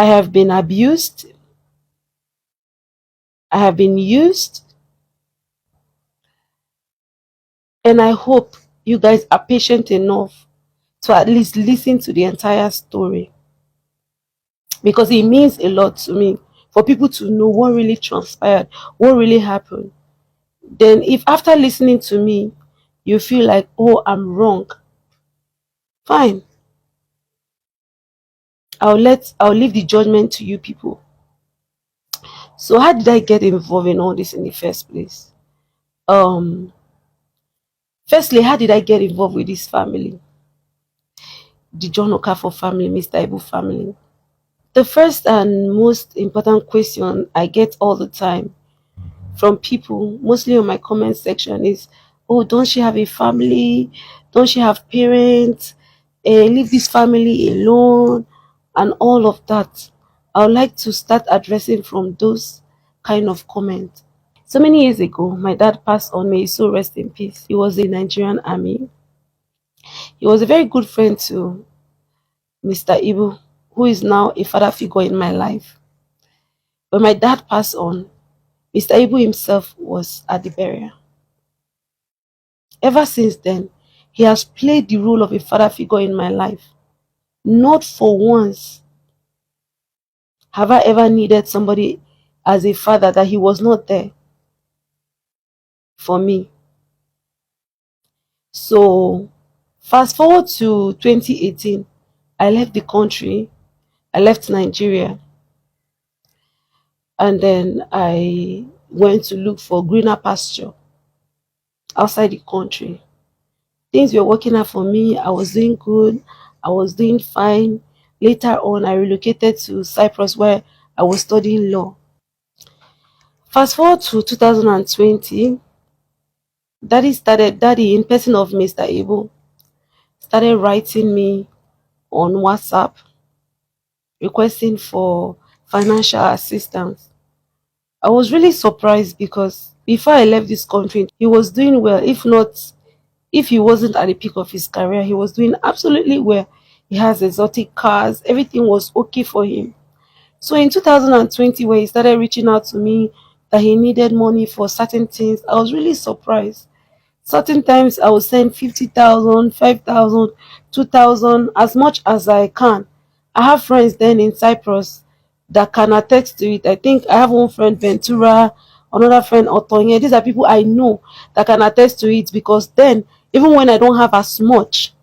have been abused. I have been used. And I hope you guys are patient enough to at least listen to the entire story, because it means a lot to me for people to know what really transpired, what really happened. Then, if after listening to me, you feel like, oh, I'm wrong, fine. I'll leave the judgment to you people. So, how did I get involved in all this in the first place? Um, Firstly, how did I get involved with this family, the John Okafor family, Mr. Ibu family? The first and most important question I get all the time from people, mostly on my comment section, is, oh, don't she have a family? Don't she have parents? Leave this family alone, and all of that. I would like to start addressing from those kind of comments. So many years ago, my dad passed on. May his soul rest in peace. He was in the Nigerian army. He was a very good friend to Mr. Ibu, who is now a father figure in my life. When my dad passed on, Mr. Ibu himself was at the burial. Ever since then, he has played the role of a father figure in my life. Not for once have I ever needed somebody as a father that he was not there for me. So, fast forward to 2018, I left the country, I left Nigeria, and then I went to look for greener pasture outside the country. Things were working out for me. I was doing good. I was doing fine. Later on, I relocated to Cyprus where I was studying law. Fast forward to 2020, Daddy in person of Mr. Abel, started writing me on WhatsApp requesting for financial assistance. I was really surprised because before I left this country, he was doing well. If he wasn't at the peak of his career, he was doing absolutely well. He has exotic cars, everything was okay for him. So in 2020, when he started reaching out to me that he needed money for certain things, I was really surprised. Certain times I will send 50,000, 5,000, 2,000, as much as I can. I have friends then in Cyprus that can attest to it. I think I have one friend, Ventura, another friend, Otonye. These are people I know that can attest to it, because then, even when I don't have as much,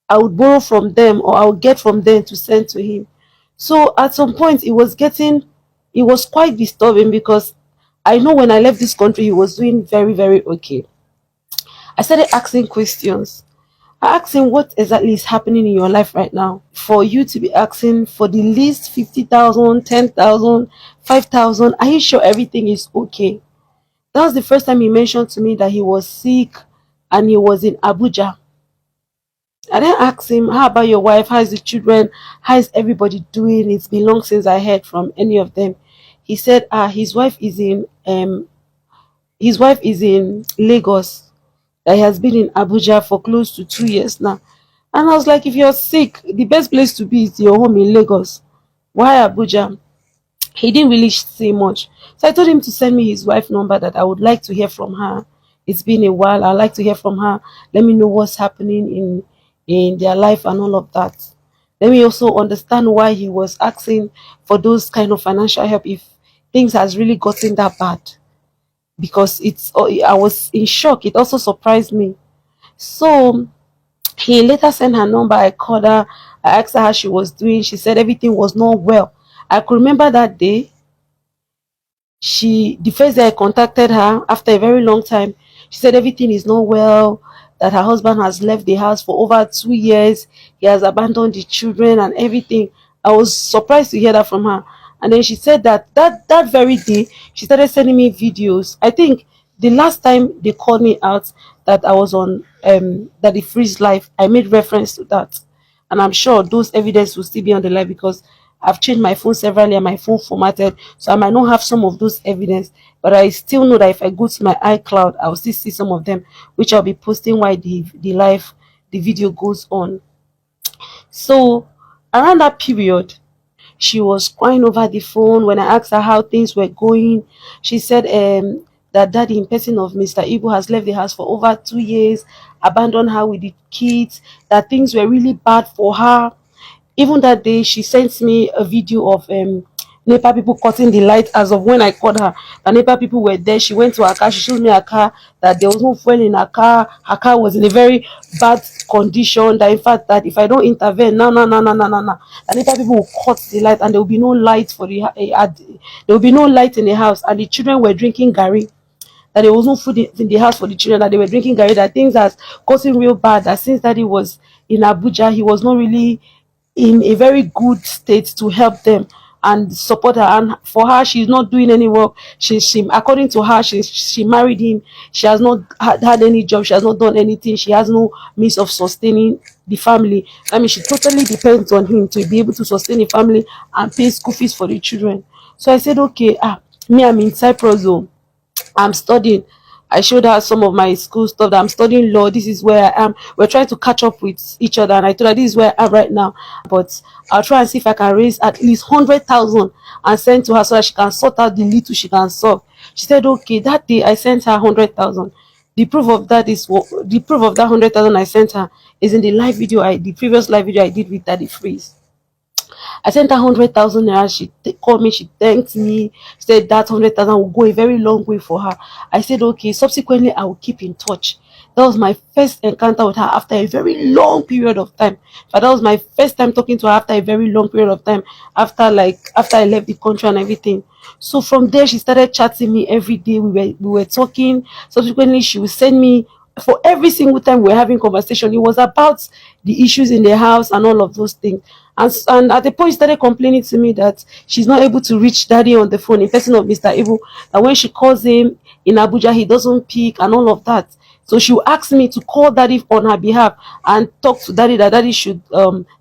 I would borrow from them or I would get from them to send to him. So at some point, it was quite disturbing, because I know when I left this country, he was doing very, very okay. I started asking questions. I asked him, what exactly is happening in your life right now for you to be asking for the least 50,000, 10,000, 5,000? Are you sure everything is okay? That was the first time he mentioned to me that he was sick and he was in Abuja. I then asked him, how about your wife? How is the children? How is everybody doing? It's been long since I heard from any of them. He said, his wife is in Lagos, that he has been in Abuja for close to 2 years now. And I was like, if you're sick, the best place to be is your home in Lagos. Why Abuja? He didn't really say much. So I told him to send me his wife's number, that I would like to hear from her. It's been a while. I'd like to hear from her. Let me know what's happening in their life and all of that. Let me also understand why he was asking for those kind of financial help if things has really gotten that bad. Because I was in shock. It also surprised me. So he later sent her number. I called her. I asked her how she was doing. She said everything was not well. I could remember that day. The first day I contacted her after a very long time, she said everything is not well, that her husband has left the house for over 2 years. He has abandoned the children and everything. I was surprised to hear that from her. And then she said that very day, she started sending me videos. I think the last time they called me out that I was on that the freeze live, I made reference to that. And I'm sure those evidence will still be on the live, because I've changed my phone severally and my phone formatted, so I might not have some of those evidence, but I still know that if I go to my iCloud, I'll still see some of them, which I'll be posting while the video goes on. So around that period, She was crying over the phone. When I asked her how things were going, she said that daddy, in person of Mr. Igbo, has left the house for over 2 years, abandoned her with the kids, that things were really bad for her. Even that day, she sent me a video of NEPA people cutting the light. As of when I called her, the NEPA people were there. She went to her car. She showed me her car, that there was no fuel in her car. Her car was in a very bad condition. That in fact, that if I don't intervene, no, no, no, no, no, no, no, the NEPA people will cut the light, and there will be no light for there will be no light in the house. And the children were drinking gari, that there was no food in the house for the children, that they were drinking gari, that things that causing real bad, that since daddy was in Abuja, he was not really in a very good state to help them and support her. And for her, she's not doing any work. She according to her, she married him. She has not had any job. She has not done anything. She has no means of sustaining the family. I mean, she totally depends on him to be able to sustain the family and pay school fees for the children. So I said, okay, me, I'm in Cyprus zone. I'm studying. I showed her some of my school stuff, that I'm studying law. This is where I am. We're trying to catch up with each other. And I told her this is where I am right now. But I'll try and see if I can raise at least 100,000 and send to her so that she can sort out the little she can solve. She said, okay. That day I sent her 100,000. The proof of that is the proof of that 100,000 I sent her is in the previous live video I did with Daddy Freeze. I sent her 100,000 naira. She called me. She thanked me. Said that 100,000 will go a very long way for her. I said okay. Subsequently, I will keep in touch. That was my first encounter with her after a very long period of time. But that was my first time talking to her after a very long period of time. After I left the country and everything. So from there, she started chatting me every day. We were talking. Subsequently, she would send me, for every single time we were having conversation, it was about the issues in the house and all of those things. And at the point, she started complaining to me that she's not able to reach daddy on the phone, in person of Mr. Ibu. That when she calls him in Abuja, he doesn't pick and all of that. So she will ask me to call daddy on her behalf and talk to daddy, that daddy should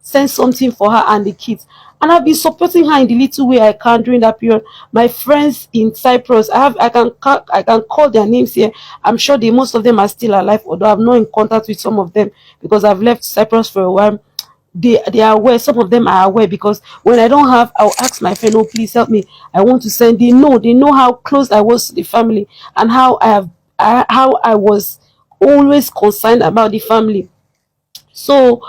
send something for her and the kids. And I've been supporting her in the little way I can during that period. My friends in Cyprus, I can call their names here. I'm sure most of them are still alive, although I'm not in contact with some of them because I've left Cyprus for a while. They are aware. Some of them are aware, because when I don't have, I'll ask my friend, oh please help me, I want to send. They know how close I was to the family, and how I was always concerned about the family. So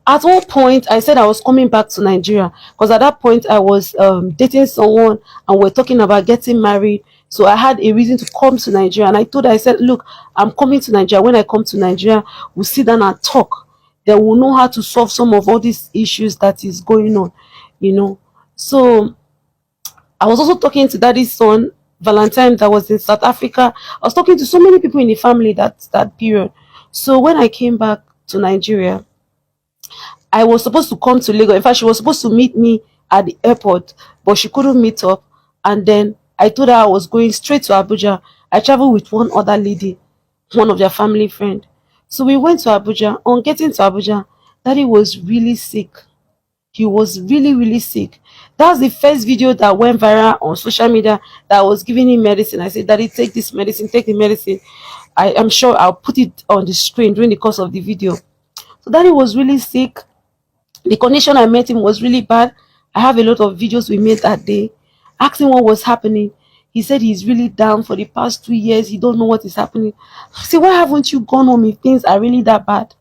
at one point I said I was coming back to Nigeria, because at that point I was dating someone and we're talking about getting married. So I had a reason to come to Nigeria, and I told her, I said, look, I'm coming to Nigeria. When I come to Nigeria, we'll sit down and talk. Then we'll know how to solve some of all these issues that is going on, you know. So I was also talking to daddy's son, Valentine, that was in South Africa. I was talking to so many people in the family that period. So when I came back to Nigeria, I was supposed to come to Lagos. In fact, she was supposed to meet me at the airport, but she couldn't meet up. And then I told her I was going straight to Abuja. I traveled with one other lady, one of their family friend. So we went to Abuja. On getting to Abuja, daddy was really sick. He was really, really sick. That's the first video that went viral on social media, that I was giving him medicine. I said, daddy, take this medicine, take the medicine. I am sure I'll put it on the screen during the course of the video. So daddy was really sick. The condition I met him was really bad. I have a lot of videos we made that day. Asking what was happening. He said he's really down for the past 2 years. He don't know what is happening. I said, why haven't you gone home if things are really that bad?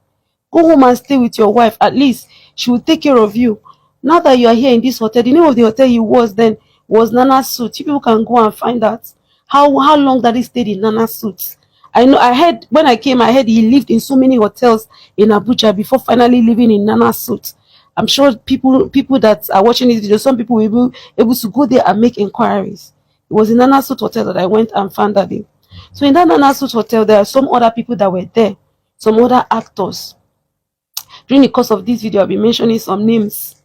Go home and stay with your wife. At least she will take care of you. Now that you are here in this hotel, the name of the hotel he was then was Nana's Suit. You people can go and find out how long that he stayed in Nana's Suit. I know, I heard when I came, I heard he lived in so many hotels in Abuja before finally living in Nana's Suit. I'm sure people that are watching this video, some people will be able to go there and make inquiries. It was in Nana's Suit hotel that I went and found that day. So in that Nana's Suit hotel, there are some other people that were there, some other actors. During the course of this video, I'll be mentioning some names.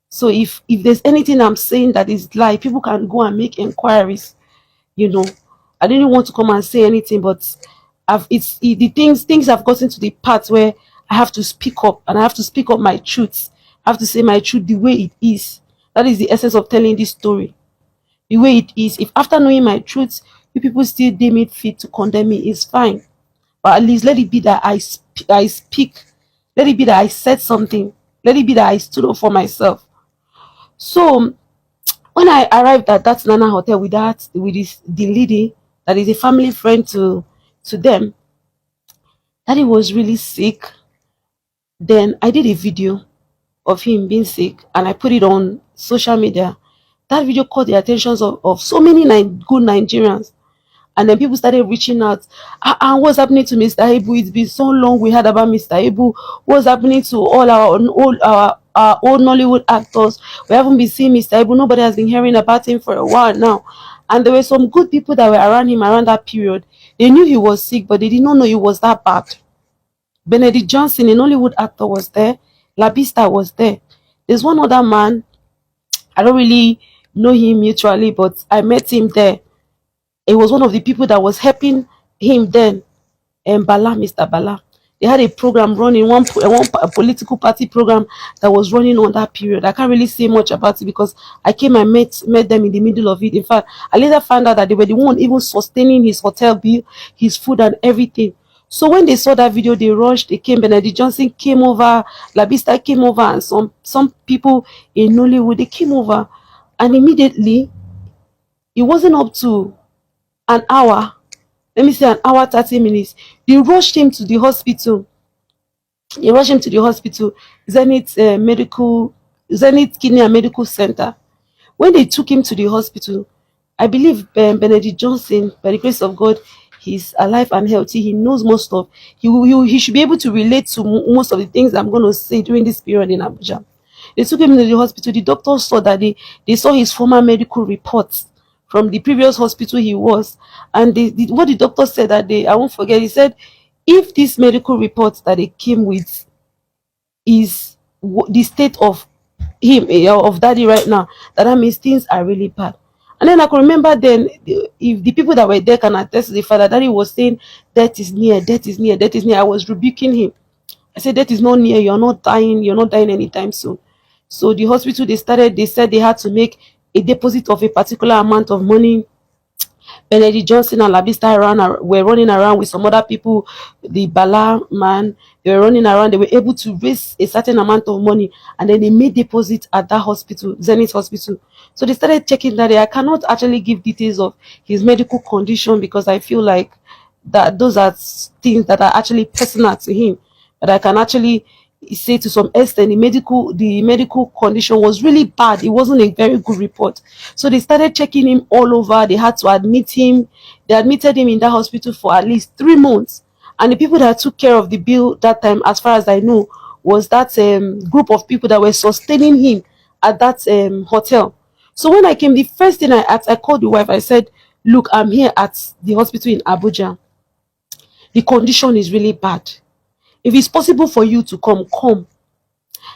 So if there's anything I'm saying that is lie, people can go and make inquiries. You know, I didn't want to come and say anything, but the things have gotten to the part where I have to speak up, and I have to speak up my truths. I have to say my truth the way it is. That is the essence of telling this story. The way it is. If after knowing my truths, you people still deem it fit to condemn me, it's fine. But at least let it be that I speak. Let it be that I said something. Let it be that I stood up for myself. So When I arrived at that Nana hotel with the lady that is a family friend to them, daddy was really sick. Then I did a video of him being sick and I put it on social media. That video caught the attentions of so many good Nigerians. And then people started reaching out. What's happening to Mr. Ibu? It's been so long we heard about Mr. Ibu. What's happening to all our old Nollywood actors? We haven't been seeing Mr. Ibu. Nobody has been hearing about him for a while now. And there were some good people that were around him around that period. They knew he was sick, but they did not know he was that bad. Benedict Johnson, a Nollywood actor, was there. Labista was there. There's one other man. I don't really know him mutually, but I met him there. It was one of the people that was helping him then, and Bala, Mr. Bala. They had a program running, political party program that was running on that period. I can't really say much about it because I came and met them in the middle of it. In fact, I later found out that they were the one even sustaining his hotel bill, his food and everything. So when they saw that video, they rushed, they came, Benedict Johnson came over, Labista came over, and some people in Nollywood, they came over. And immediately, it wasn't up to an hour, let me say an hour 30 minutes, they rushed him to the hospital. They rushed him to the hospital, Zenith Kidney and Medical Center. When they took him to the hospital, I believe Benedict Johnson, by the grace of God, he's alive and healthy. He knows most of, he should be able to relate to most of the things I'm going to say during this period in Abuja. They took him to the hospital. The doctors saw that they saw his former medical reports from the previous hospital he was. And what the doctor said that day, I won't forget, he said, if this medical report that they came with is the state of him, of daddy right now, that means things are really bad. And then I can remember then, if the people that were there can attest to the fact that daddy was saying, death is near, death is near, death is near. I was rebuking him. I said, death is not near, you're not dying anytime soon. So the hospital, they said they had to make a deposit of a particular amount of money. Benedict Johnson and Labista were running around with some other people, the Bala man, they were running around, they were able to raise a certain amount of money and then they made deposit at that hospital, Zenith Hospital. So they started checking that day. I cannot actually give details of his medical condition because I feel like that those are things that are actually personal to him. But I can actually say to some extent the medical condition was really bad. It wasn't a very good report. So they started checking him all over. They had to admit him. They admitted him in that hospital for at least 3 months. And the people that took care of the bill that time, as far as I know, was that group of people that were sustaining him at that hotel. So when I came, the first thing I asked, I called the wife. I said, look, I'm here at the hospital in Abuja. The condition is really bad. If it's possible for you to come.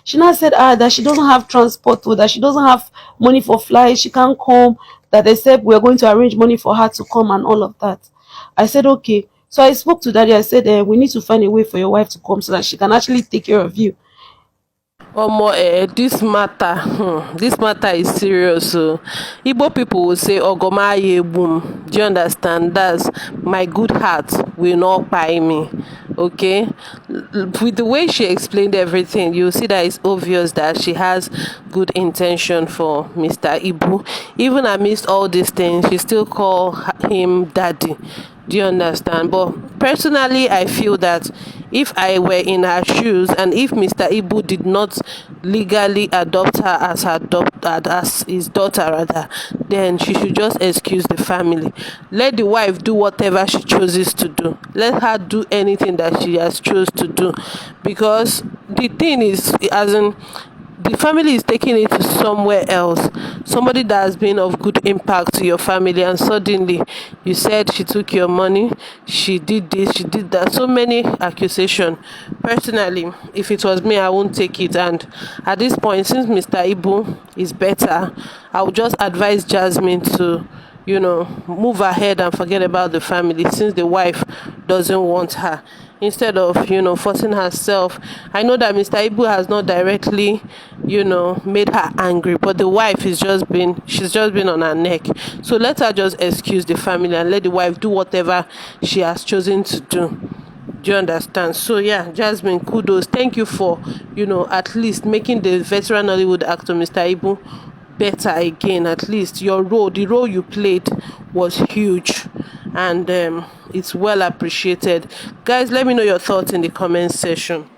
She now said that she doesn't have transport, or that she doesn't have money for flight, she can't come, that they said we're going to arrange money for her to come and all of that. I said okay. So I spoke to daddy. I said we need to find a way for your wife to come so that she can actually take care of you. Omo, this matter is serious. So Igbo people will say ogomaye boom. Do you understand? That's my good heart will not buy me. Okay, with the way she explained everything, you see that it's obvious that she has good intention for Mr. Ibu. Even amidst all these things, she still call him daddy. Do you understand? But personally, I feel that if I were in her shoes and if Mr. Ibu did not legally adopt her as his daughter rather, then she should just excuse the family. Let the wife do whatever she chooses to do. Let her do anything that she has chose to do, because the thing is, as in, the family is taking it to somewhere else, somebody that has been of good impact to your family, and suddenly you said she took your money, she did this, she did that, so many accusations. Personally, if it was me, I won't take it. And at this point, since Mr. Ibu is better, I would just advise Jasmine to move ahead and forget about the family, since the wife doesn't want her, instead of forcing herself. I know that Mr. Ibu has not directly made her angry, but the wife is she's just been on her neck. So let her just excuse the family and let the wife do whatever she has chosen to do. Do you understand? So yeah, Jasmine, kudos, thank you for at least making the veteran Hollywood actor Mr. Ibu better again. At least the role you played was huge, and it's well appreciated. Guys, let me know your thoughts in the comment section.